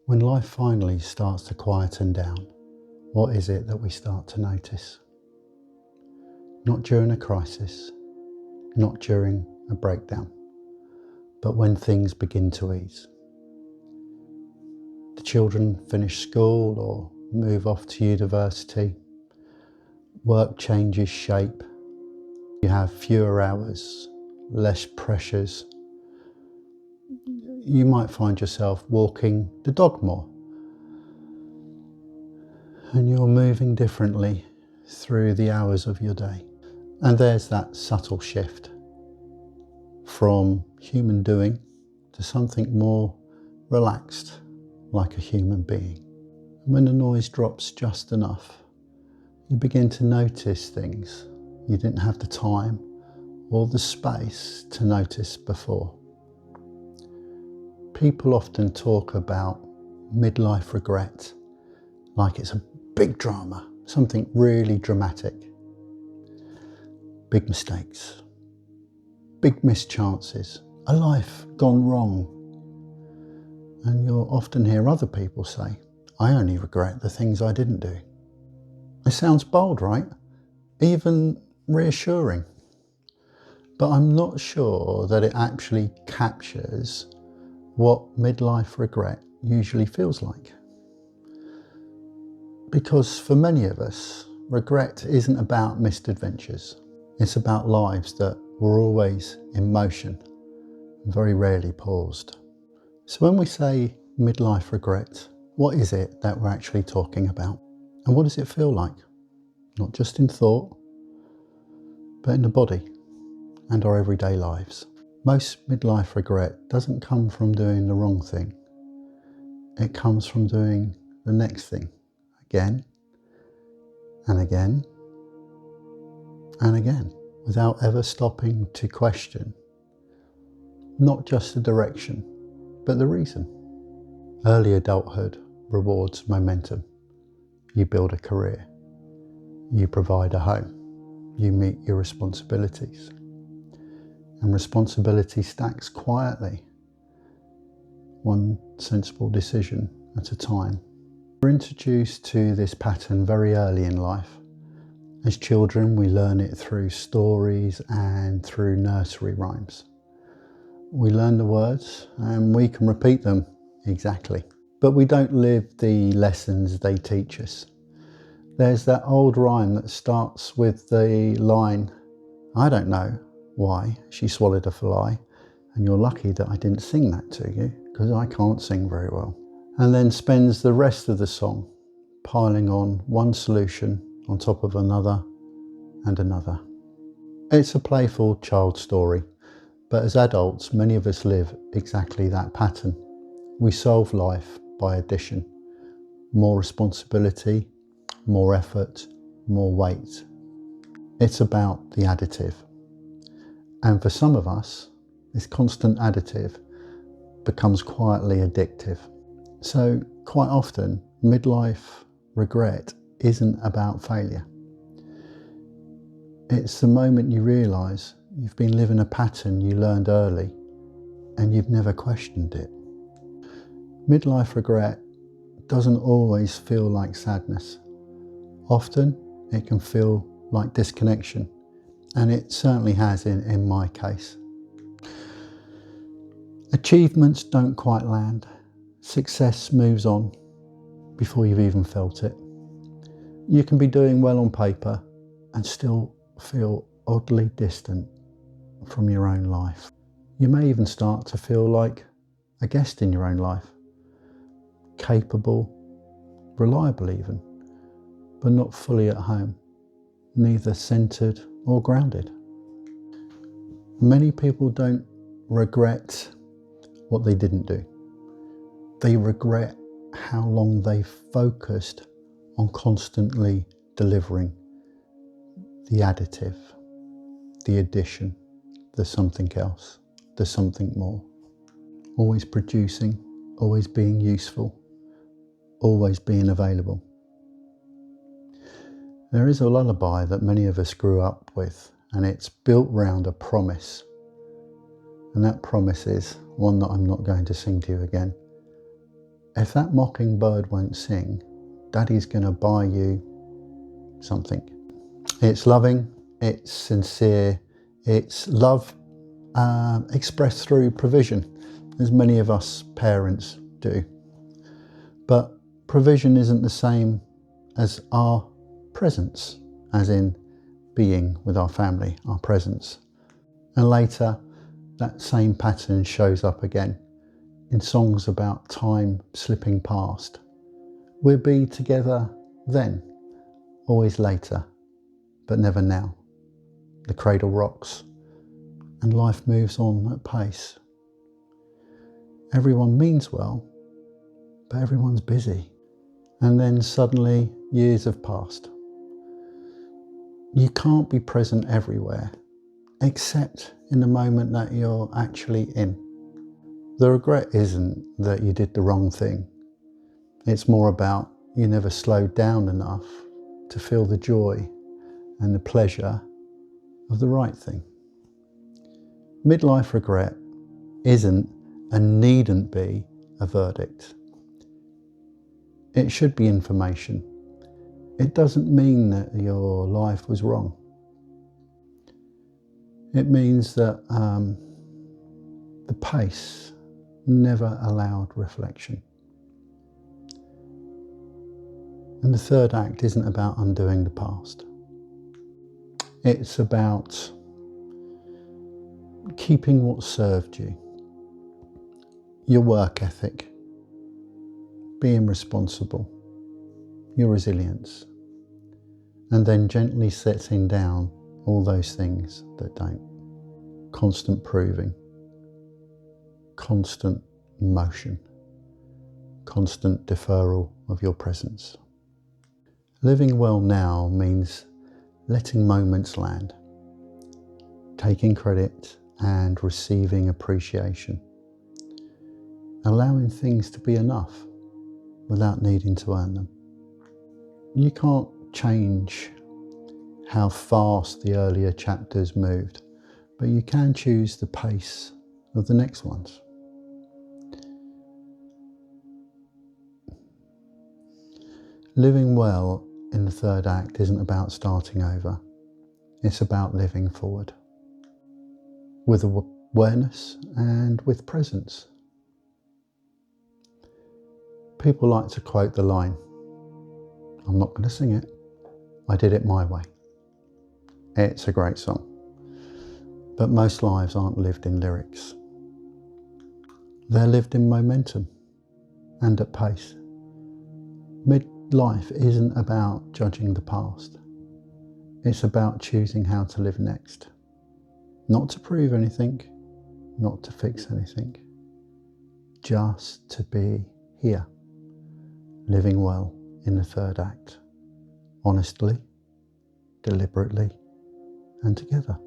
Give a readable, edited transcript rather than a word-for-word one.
When life finally starts to quieten down, what is it that we start to notice? Not during a crisis, not during a breakdown, but when things begin to ease. The children finish school or move off to university. Work changes shape. You have fewer hours, less pressures. You might find yourself walking the dog more. And you're moving differently through the hours of your day. And there's that subtle shift from human doing to something more relaxed, like a human being. And when the noise drops just enough, you begin to notice things you didn't have the time or the space to notice before. People often talk about midlife regret like it's a big drama, something really dramatic. Big mistakes, big missed chances, a life gone wrong. And you'll often hear other people say, I only regret the things I didn't do. It sounds bold, right? Even reassuring. But I'm not sure that it actually captures what midlife regret usually feels like. Because for many of us, regret isn't about missed adventures. It's about lives that were always in motion, very rarely paused. So when we say midlife regret, what is it that we're actually talking about? And what does it feel like? Not just in thought, but in the body and our everyday lives. Most midlife regret doesn't come from doing the wrong thing. It comes from doing the next thing again and again and again, without ever stopping to question not just the direction, but the reason. Early adulthood rewards momentum. You build a career, you provide a home, you meet your responsibilities. And responsibility stacks quietly, one sensible decision at a time. We're introduced to this pattern very early in life. As children, we learn it through stories and through nursery rhymes. We learn the words and we can repeat them exactly. But we don't live the lessons they teach us. There's that old rhyme that starts with the line, I don't know why she swallowed a fly, and you're lucky that I didn't sing that to you because I can't sing very well. And then spends the rest of the song piling on one solution on top of another and another. It's a playful child story, but as adults, many of us live exactly that pattern. We solve life by addition. More responsibility, more effort, more weight. It's about the additive. And for some of us, this constant additive becomes quietly addictive. So quite often, midlife regret isn't about failure. It's the moment you realise you've been living a pattern you learned early and you've never questioned it. Midlife regret doesn't always feel like sadness. Often it can feel like disconnection, and it certainly has in my case. Achievements don't quite land. Success moves on before you've even felt it. You can be doing well on paper and still feel oddly distant from your own life. You may even start to feel like a guest in your own life, capable, reliable even, but not fully at home, neither centred or grounded. Many people don't regret what they didn't do. They regret how long they focused on constantly delivering the additive, the addition, the something else, the something more. Always producing, always being useful, always being available. There is a lullaby that many of us grew up with, and it's built round a promise. And that promise is one that I'm not going to sing to you again. If that mockingbird won't sing, Daddy's going to buy you something. It's loving, it's sincere, it's love expressed through provision, as many of us parents do. But provision isn't the same as our presence, as in being with our family, our presence. And later, that same pattern shows up again in songs about time slipping past. We'll be together then, always later, but never now. The cradle rocks and life moves on at pace. Everyone means well, but everyone's busy. And then suddenly years have passed. You can't be present everywhere, except in the moment that you're actually in. The regret isn't that you did the wrong thing. It's more about you never slowed down enough to feel the joy and the pleasure of the right thing. Midlife regret isn't and needn't be a verdict. It should be information. It doesn't mean that your life was wrong. It means that the pace never allowed reflection. And the third act isn't about undoing the past. It's about keeping what served you, your work ethic, being responsible, your resilience, and then gently setting down all those things that don't. Constant proving, constant motion, constant deferral of your presence. Living well now means letting moments land, taking credit and receiving appreciation, allowing things to be enough without needing to earn them. You can't change how fast the earlier chapters moved, but you can choose the pace of the next ones. Living well in the third act isn't about starting over. It's about living forward with awareness and with presence. People like to quote the line, "I'm not going to sing it, I did it my way." It's a great song, but most lives aren't lived in lyrics. They're lived in momentum and at pace. Midlife isn't about judging the past. It's about choosing how to live next. Not to prove anything, not to fix anything. Just to be here, living well in the third act. Honestly, deliberately, and together.